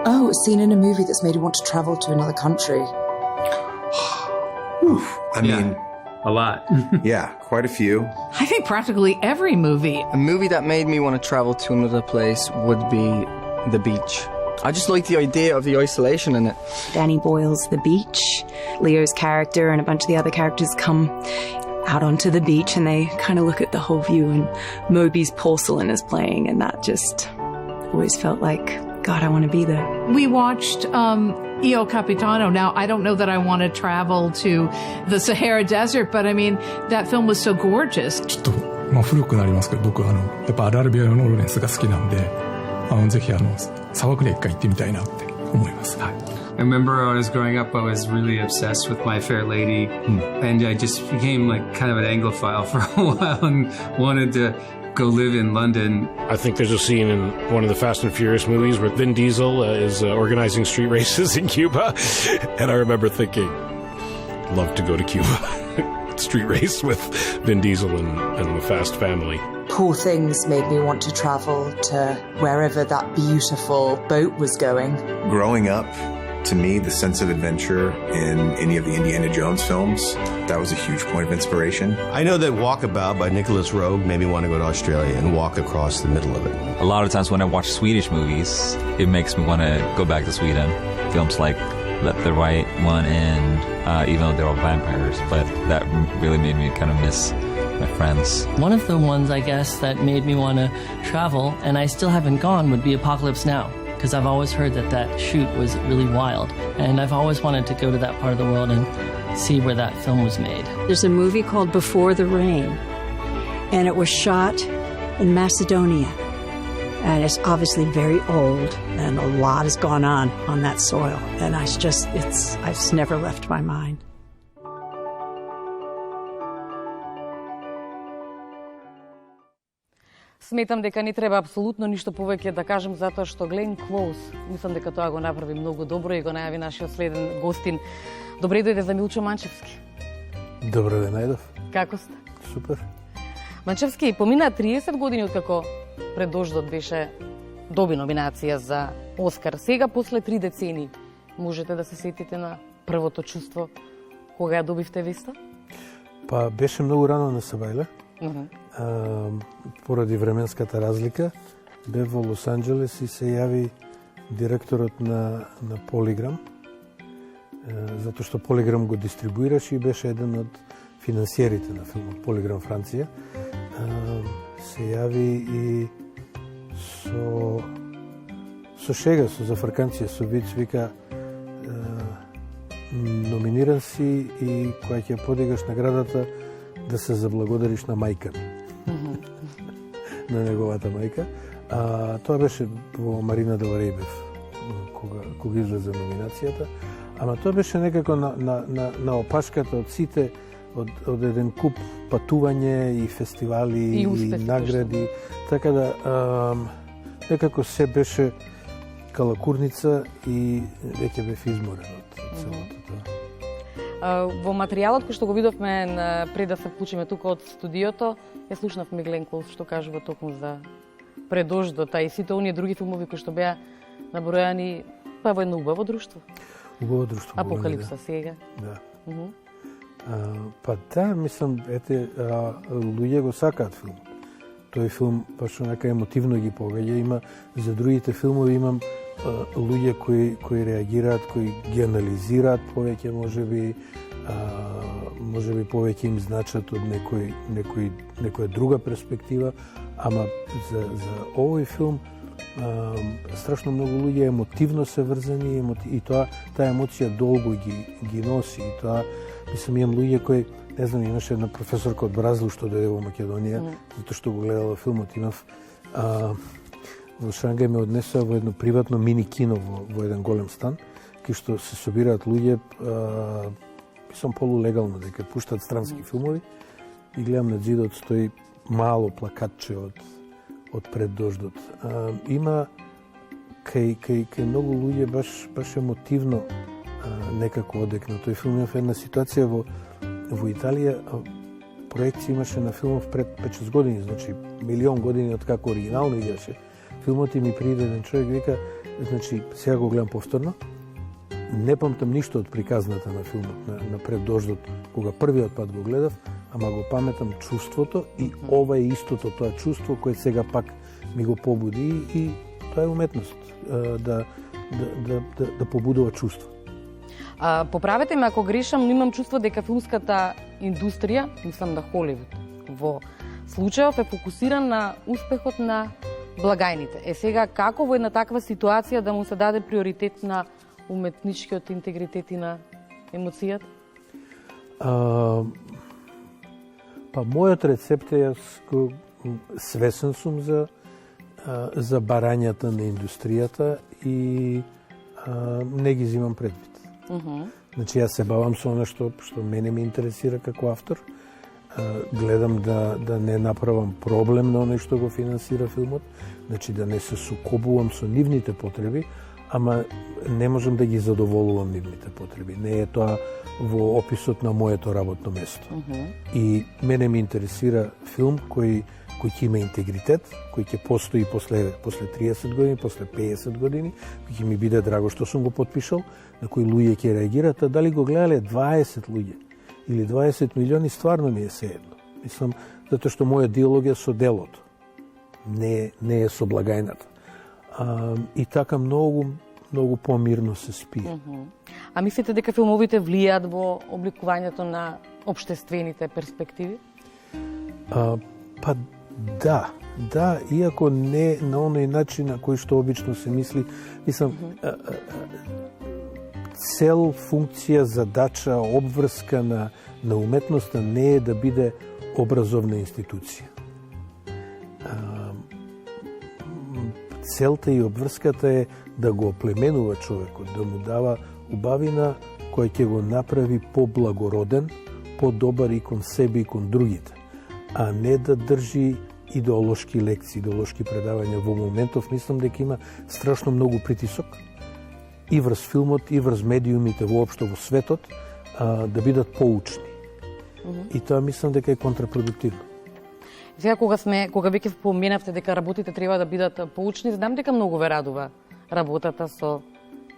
Oh, a scene in a movie that's made you want to travel to another country. I mean, a lot. yeah, quite a few. I think practically every movie. A movie that made me want to travel to another place would be The Beach. I just like the idea of the isolation in it. Danny Boyle's The Beach. Leo's character and a bunch of the other characters come out onto the beach and they kind of look at the whole view, and Moby's Porcelain is playing, and that just always felt like, God, I want to be there. We watched Io Capitano. Now, I don't know that I want to travel to the Sahara Desert, but I mean, that film was so gorgeous. ちょっと古くなりますけど、僕やっぱアルビアのローレンスが好きなんで、ぜひ砂漠に一回行ってみたいなって思います。はい。I remember when I was growing up, I was really obsessed with My Fair Lady, and I just became like kind of an Anglophile for a while and wanted to go live in London. I think there's a scene in one of the Fast and Furious movies where Vin Diesel is organizing street races in Cuba, and I remember thinking, love to go to Cuba. Street race with Vin Diesel and the Fast family. Poor Things made me want to travel to wherever that beautiful boat was going. Growing up, to me, the sense of adventure in any of the Indiana Jones films, that was a huge point of inspiration. I know that Walkabout by Nicholas Roeg made me want to go to Australia and walk across the middle of it. A lot of times when I watch Swedish movies, it makes me want to go back to Sweden. Films like Let the Right One In, even though they're all vampires, but that really made me kind of miss my friends. One of the ones, I guess, that made me want to travel, and I still haven't gone, would be Apocalypse Now, because I've always heard that shoot was really wild, and I've always wanted to go to that part of the world and see where that film was made. There's a movie called Before the Rain, and it was shot in Macedonia, and it's obviously very old, and a lot has gone on that soil, and it's never left my mind. Сметам дека не треба апсолутно ништо повеќе да кажем, затоа што Глен Клоуз, мислам дека тоа го направи многу добро и го најави нашиот следен гостин. Добре дојде за Милчо Манчевски. Добро ве најдов. Како сте? Супер. Манчевски, помина 30 години откако Пред дождот беше доби номинација за Оскар. Сега, после 3 децени, можете да се сетите на првото чувство кога ја добивте веста? Па беше многу рано на Сабајле. Поради временската разлика, бе во Лос Анџелес и се јави директорот на Полиграм, затоа што Полиграм го дистрибуираше и беше еден од финансиерите на филмот Полиграм Франција. Се јави и со шега, со зафрканција, со виц, вика номиниран си и кога ќе подигаш наградата да се заблагодариш на мајка на неговата мајка. Тоа беше во Марина Дел Рей кога излезе номинацијата. Ама тоа беше некако на опашката од сите, од еден куп патување и фестивали и награди. Така да некако се беше калакурница и веќе бев изморен од целото тоа. Во материјалот кој што го видовме пред да се вклучиме тука од студиото, ја слушнавме Глен Клоуз што кажува токму за Пред дождот, и сите оние други филмови кои што беа набројани па во едно убаво друштво. Убаво друштво. Апокалипса сега. Да. Па да, мислам, луѓе го сакаат филм. Тој филм баш онака емотивно ги погаѓа. Има за другите филмови имам луѓе кои реагираат, кои ги анализираат повеќе, можеби повеќе им значат од некоја друга перспектива, ама за овој филм страшно многу луѓе емотивно се врзани и таа емоција долго ги носи. И тоа, мислам, имам луѓе кои, не знам, имаше една професорка од Бразил што дојде во Македонија, затоа што го гледала филмот. Имав во Шангај ме однесоа во едно приватно мини кино во еден голем стан, кај што се собираат луѓе, мислам полулегално дека пуштаат странски филмови, и гледам на ѕидот стои мало плакатче од Пред дождот. Има кај многу луѓе баш емотивно некако одекна тој филм. Имав една ситуација во Италија, проекција имаше на филмов пред 5-6 години, значи 1,000,000 години од како оригинално играше филмот, и ми приде еден човек, вика, Значи, сега го гледам повторно. Не памтам ништо од приказната на филмот, на Пред дождот, кога првиот пат го гледав, ама го паметам чувството и ова е истото тоа чувство кое сега пак ми го побуди и тоа е уметност, да побудува чувство. Поправете ме ако грешам, но имам чувство дека филмската индустрија, мислам на Холивуд, во случајов е фокусиран на успехот на благајните. Сега, како во една таква ситуација да му се даде приоритет на уметничкиот интегритет и на емоцијата? Па мојот рецепт е, свесен сум за барањата на индустријата и не ги зимам предвид. Значи, јас се бавам со оно што мене ме интересира како автор. Гледам да не направам проблем на оној што го финансира филмот, значи да не се сукобувам со нивните потреби, ама не можам да ги задоволувам нивните потреби. Не е тоа во описот на моето работно место. И мене ме интересира филм кој ќе има интегритет, кој ќе постои после 30 години, после 50 години, кој ќе ми биде драго што сум го потпишал, на кои луѓе ќе реагираат, а дали го гледале 20 луѓе или 20 милиони, стварно ми е сеедно. Мислам, затоа што мојот диалог е со делото, не е со благајната. И така многу помирно се спие. А мислите дека филмовите влијаат во обликувањето на општествените перспективи? Па да, иако не на оној начин на кој што обично се мисли. Мислам, цел, функција, задача, обврска на уметноста не е да биде образовна институција. Целта и обврската е да го оплеменува човекот, да му дава убавина која ќе го направи поблагороден, подобар и кон себе и кон другите, а не да држи идеолошки лекции, идеолошки предавања. Во моментов мислам дека има страшно многу притисок и врз филмот, и врз медиумите воопшто во светот, да бидат поучни. И тоа мислам дека е контрапродуктивно. Сега кога веќе споменавте дека работите треба да бидат поучни, знам дека многу ве радува работата со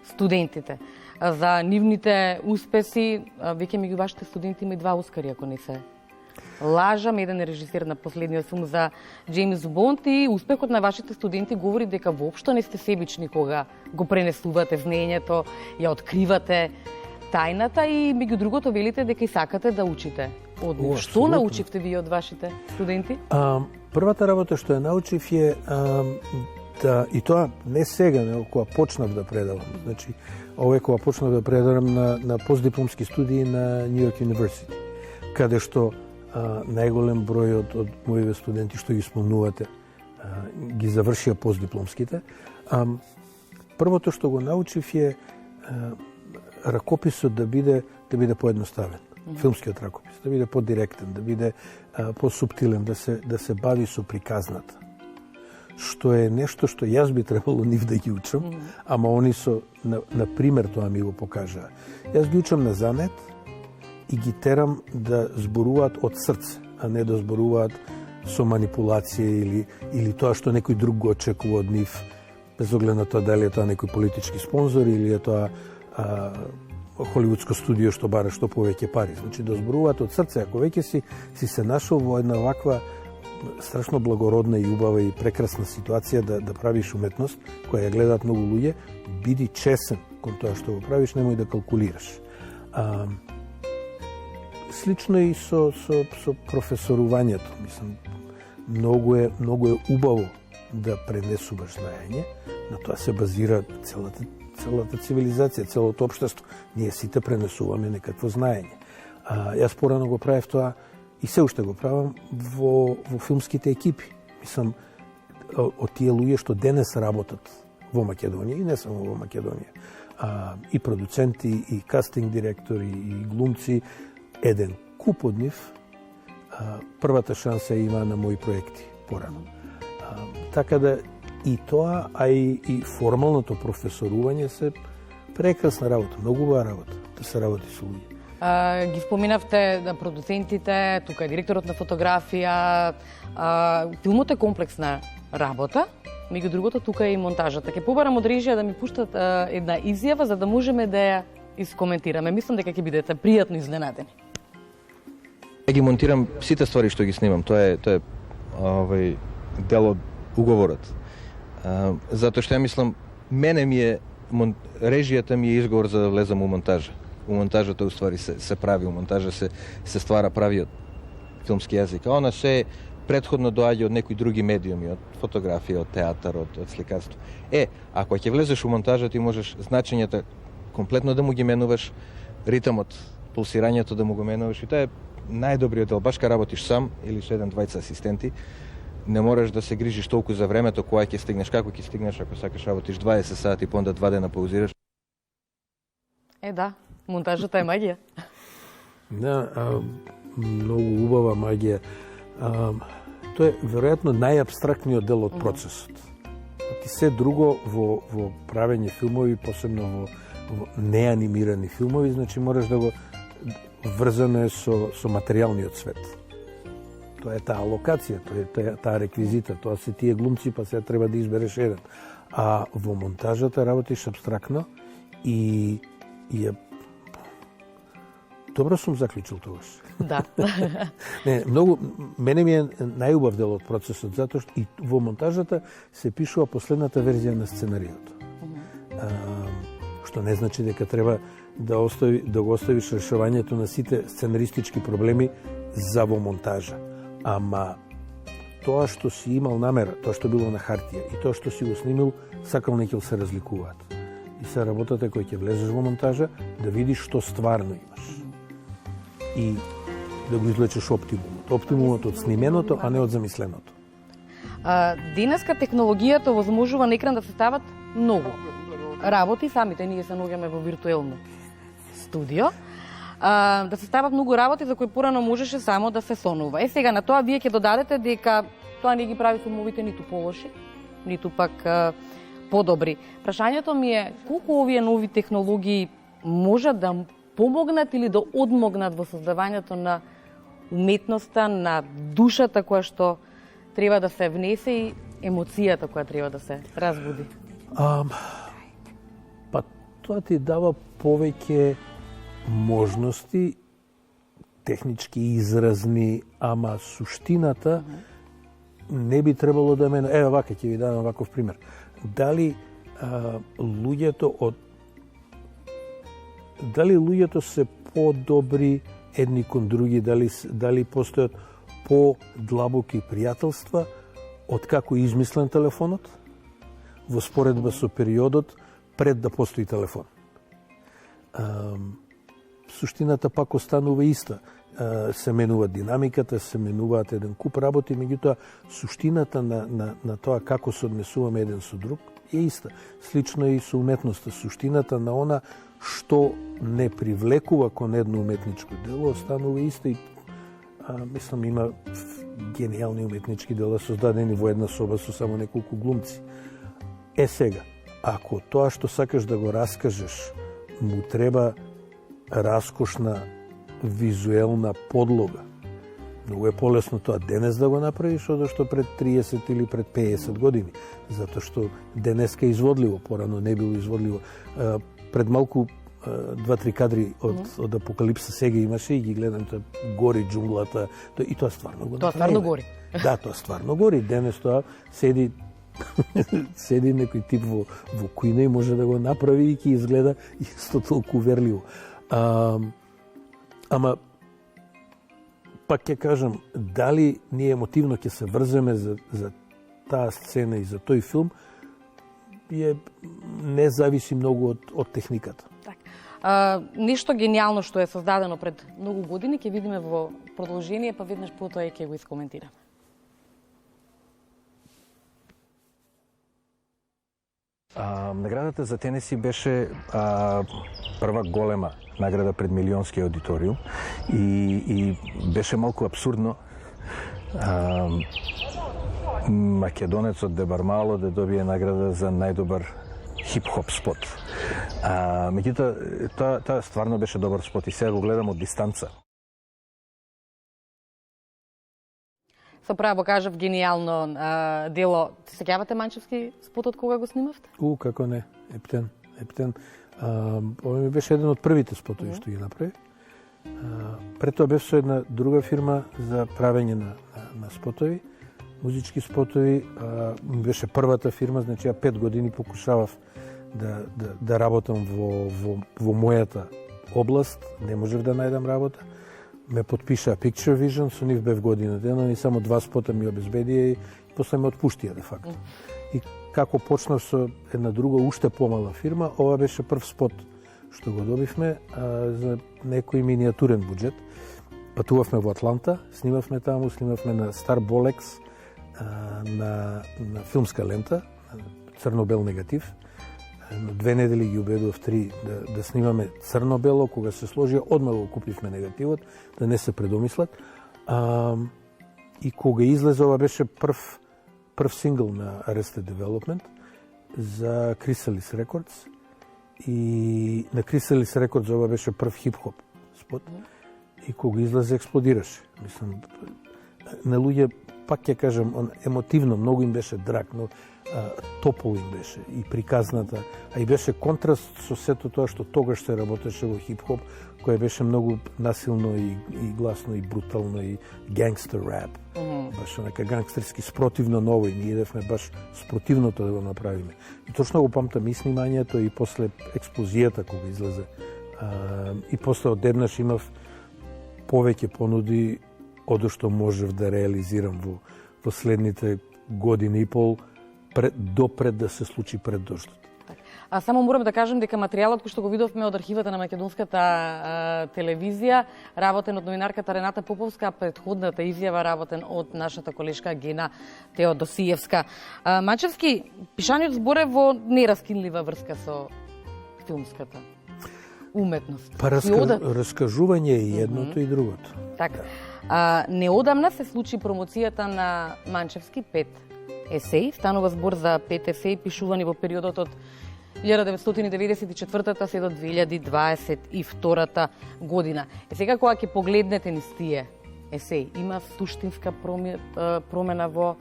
студентите. За нивните успеси, веќе меѓу вашите студенти има и 2 Оскари, ако не се лажам. Еден е режисер на последниот филм за Джеймс Бонд и успехот на вашите студенти говори дека воопшто не сте себични кога го пренесувате знаењето, ја откривате тајната и меѓу другото велите дека и сакате да учите од нив. Што научивте вие од вашите студенти? Првата работа што ја научив е и тоа не сега, не кога почнав да предавам. Значи, ова е кога почнав да предавам на постдипломски студии на Нью Йорк Университи, каде што најголем број од моите студенти што ги спомнувате ги завршија постдипломските. Првото што го научив е ракописот да биде поедноставен. Филмскиот ракопис да биде подиректен, да биде посуптилен, да се бави со приказната. Што е нешто што јас би требало нив да ги учам, ама они на пример тоа ми го покажаа. Јас ги учам на занет и ги терам да зборуваат од срце, а не да зборуваат со манипулација или тоа што некој друг го очекува од нив, без оглед на тоа дали е тоа некој политички спонзор или е тоа холивудско студио што бара што повеќе пари. Значи да зборуваат од срце. Ако веќе си се нашол во една ваква страшно благородна и убава и прекрасна ситуација да правиш уметност, која ја гледаат многу луѓе, биди чесен кон тоа што го правиш, немој да калкулираш. Слично и со професорувањето. Мислам, многу е убаво да пренесуваш знаење, на тоа се базира целата цивилизација, целото општество. Ние сите пренесуваме некакво знаење. Јас порано го правев тоа и се уште го правам во филмските екипи. Мислам, од тие луѓе што денес работат во Македонија и не само во Македонија, и продуценти, и кастинг директори, и глумци, еден куп од нив првата шанса има на мои проекти порано. Така да и тоа, а и формалното професорување се прекрасна работа, многу убава работа да се работи со луѓе. Ги споминавте на продуцентите, тука е директорот на фотографија. Филмот е комплексна работа меѓу другото тука е и монтажата. Ќе побарам од режија да ми пуштат една изјава за да можеме да ја искоментираме. Мислам дека ќе бидете пријатно изненадени. Ја ги монтирам сите ствари што ги снимам. Тоа е дел од уговорот. Затоа што ја мислам, мене ми е режијата ми е изговор за да влезам у монтажа. У монтажата уствари се прави, у монтажа се ствара правиот филмски јазик. А она се претходно доаѓа од некои други медиуми, од фотографија, од театар, од сликарство. Ако ќе влезеш у монтажа, ти можеш значењата комплетно да му ги менуваш, ритамот, пулсирањето да му го менуваш и тоа е најдобриот дел. Баш ка работиш сам или со еден-двајца асистенти, не мораш да се грижиш толку за времето кога ќе стигнеш, како ќе стигнеш, ако сакаш работиш 20 сати, па онда 2 дена паузираш. Да, монтажата е магија. Да, многу убава магија. Тоа е веројатно најабстрактниот дел од процесот. Ти се друго во правење филмови, посебно во неанимирани филмови, значи мораш да го врзано е со материјалниот свет. Тоа е таа локација, тоа е таа реквизита, тоа се тие глумци, па сега треба да избереш еден. А во монтажата работиш абстрактно и ја... Добро сум заклучил тогаш. Да. Мене ми е најубав дел од процесот, затоа што и во монтажата се пишува последната верзија на сценариото. Што не значи дека треба да го оставиш решавањето на сите сценаристички проблеми за во монтажа. Ама тоа што си имал намера, тоа што било на хартија и тоа што си го снимил, сакал не ќе се разликуваат. И се работата која ќе влезеш во монтажа, да видиш што стварно имаш. И да го извлечеш оптимумот. Оптимумот од снименото, а не од замисленото. Денеска технологијата возможува на екран да се стават многу работи, самите ние се наоѓаме во виртуелно студио, да се стават многу работи за кои порано можеше само да се сонува. Сега на тоа вие ќе додадете дека тоа не ги прави филмовите ниту полоши, ниту пак подобри. Прашањето ми е колку овие нови технологии можат да помогнат или да одмогнат во создавањето на уметноста, на душата која што треба да се внесе и емоцијата која треба да се разбуди? Па тоа ти дава повеќе можности, технички изразни, ама суштината не би требало да мене... Ева вака ќе ви дадам ваков пример. Дали луѓето се подобри едни кон други, дали постојат подлабоки пријателства од како измислен телефонот во споредба со периодот пред да постои телефон. Суштината пак останува иста. Се менува динамиката, се менуваат еден куп работи, меѓутоа суштината на тоа како се однесуваме еден со друг е иста. Слично и со уметноста. Суштината на она што не привлекува кон едно уметничко дело останува иста и мислам има гениални уметнички дела создадени во една соба со само неколку глумци. Сега, ако тоа што сакаш да го раскажеш му треба раскошна визуелна подлога, многу е полесно тоа денес да го направиш одошто пред 30 или пред 50 години, затоа што денеска е изводливо, порано не било изводливо. Пред малку 2-3 кадри од Апокалипса сега имаше и ги гледам, тоа гори џунглата, и тоа стварно го направи. Тоа стварно гори. Да, тоа стварно гори. Денес тоа седи некој тип во кујна и може да го направи и ќе изгледа исто толку уверливо. Ама пак ќе кажам, дали ние емотивно ќе се врземе за таа сцена и за тој филм, не зависи многу од техниката. Нешто гениално што е создадено пред многу години ќе видиме во продолжение, па веднаш потоа ќе го искоментираме. Наградата за Тенеси беше прва голема награда пред милионски аудиториум и беше малку абсурдно македонецот Дебармало да добие награда за најдобар хип-хоп спот. Меѓутоа, тоа стварно беше добар спот и сега го гледам од дистанца. Со право кажав гениално дело. Се сеќавате Манчевски спотот кога го снимавте? Како не, Ептен. Ова ми беше еден од првите спотови што ги направи. Пред тоа бев со една друга фирма за правење на спотови, музички спотови. Ми беше првата фирма, значи ја 5 години покушавав да работам во мојата област, не можев да најдам работа. Ме подпиша Picture Vision, со нив бев година дена, и само 2 спота ми обезбедија и после ме отпуштија де факто. И како почнав со една друга, уште помала фирма, ова беше прв спот што го добивме за некој миниатурен буџет. Патувавме во Атланта, снимавме таму, снимавме на Стар Болекс, на филмска лента, црно-бел негатив. 2 недели ги убедував 3 да снимаме црно-бело, кога се сложија, одма го купивме негативот, да не се предомислат. И кога излезе, ова беше прв сингл на Arrested Development за Chrysalis Records. И на Chrysalis Records ова беше прв хип-хоп спот. И кога излезе, експлодираше. Мислам, на луѓе, пак ќе кажам, емотивно, многу им беше драг, но топол им беше и приказната, а и беше контраст со сето тоа што тогаш се работеше во хип-хоп, кое беше многу насилно и гласно и брутално и гангстер рап. Баш нека гангстерски спротивно ново, и ние идевме баш спротивното да го направиме. И точно го памтам и снимањето и после експлозијата кога излезе. И после одеднаш имав повеќе понуди од што можев да реализирам во следните години и пол, допред да се случи пред дождот. А само морам да кажам дека материјалот кој што го видовме од архивата на македонската телевизија, работен од новинарката Рената Поповска, претходната изјава работен од нашата колешка Гена Теодосиевска. Манчевски, пишаниот збор е во нераскинлива врска со филмската уметност. Па раскажување е и едното и другото. Така. Неодамна се случи промоцијата на Манчевски 5 есеи. Станува збор за 5 есеи пишувани во периодот од 1994 се до 2022 година. Сега кога ќе погледнете низ тие есеи, има суштинска промена во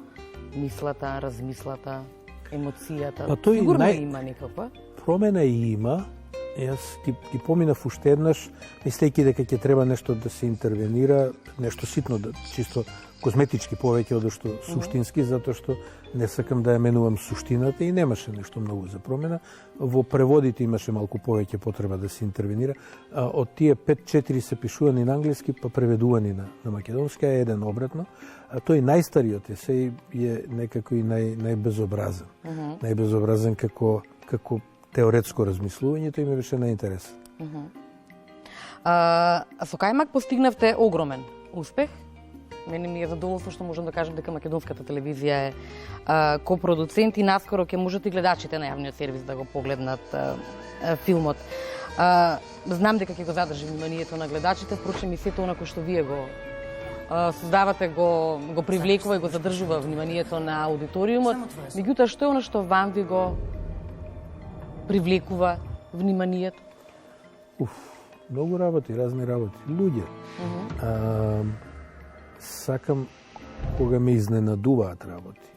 мислата, размислата, емоцијата? Сигурно има некаква. Промена има. Јас ги поминав уште еднаш, мислејќи дека ќе треба нешто да се интервенира, нешто ситно, чисто козметички повеќе од што суштински, затоа што не сакам да ја менувам суштината и немаше нешто многу за промена. Во преводите имаше малку повеќе потреба да се интервенира. Од тие 5-4 се пишувани на англиски, па преведувани на македонски, а еден обратно. Тој најстариот есеј е некако и најбезобразен. Најбезобразен како теоретско размислување, тој ми беше најинтересен. Со Кајмак постигнавте огромен успех. Мене ми е задоволство што можам да кажам дека македонската телевизија е копродуцент и наскоро ќе можат и гледачите на јавниот сервис да го погледнат филмот. Знам дека ќе го задржи вниманието на гледачите, впрочем и сето онако што вие го создавате го привлекува и го задржува вниманието на аудиториумот. Меѓутоа, што е она што вам ви го привлекува вниманието? Многу работи, разни работи. Луѓе. Сакам кога ме изненадуваат работи.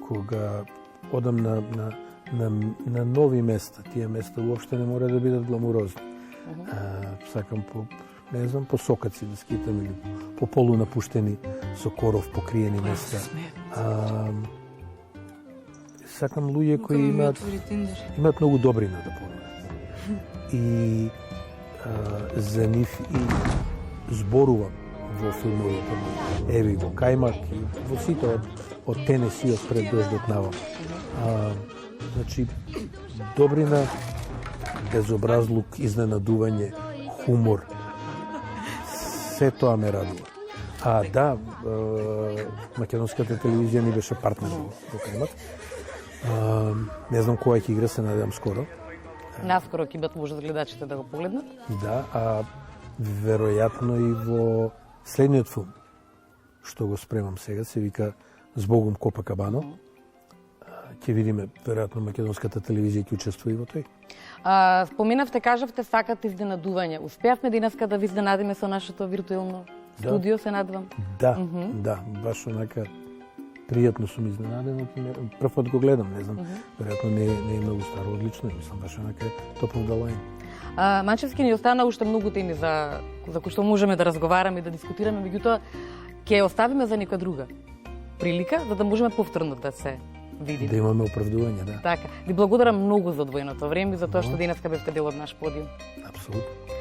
Кога одам на нови места. Тие места уопште не мора да бидат гламурозни. Сакам по сокаци да скитам или по полунапуштени со коров покриени места. Сакам луѓе кои имаат многу добрина да понудат. И за нив и зборувам во филмовите мои. Еви го Кајмак и во сите од Тенеси, од пред дождот навам. Значи, добрина, безобразлук, изненадување, хумор. Се тоа ме радува. Да, македонската телевизија ни беше партнер во Кајмак. Не знам која ќе игра, се надевам скоро. Наскоро ќе бидат можат гледачите да го погледнат? Да, веројатно и во следниот филм што го спремам сега, се вика Збогом Копакабано. Ќе видиме, веројатно македонската телевизија ќе учествува и во тој. Споменавте, кажавте, сакате изненадување. Успеавме денеска да ви изненадиме со нашето виртуелно студио, се надвам. Да, баш онака пријатно сум изненаден. Прв пат го гледам, не знам, веројатно не е многу старо, одлично, мислам, баш онака top of the line. Манчевски ни остана уште многу теми за кои што можеме да разговараме и да дискутираме, меѓутоа ќе оставиме за некоја друга прилика, за да можеме повторно да се видиме. Да имаме оправдување, да. Така. Ви благодарам многу за одвоеното време и за тоа што денеска бевте дел од наш подиум. Апсолутно.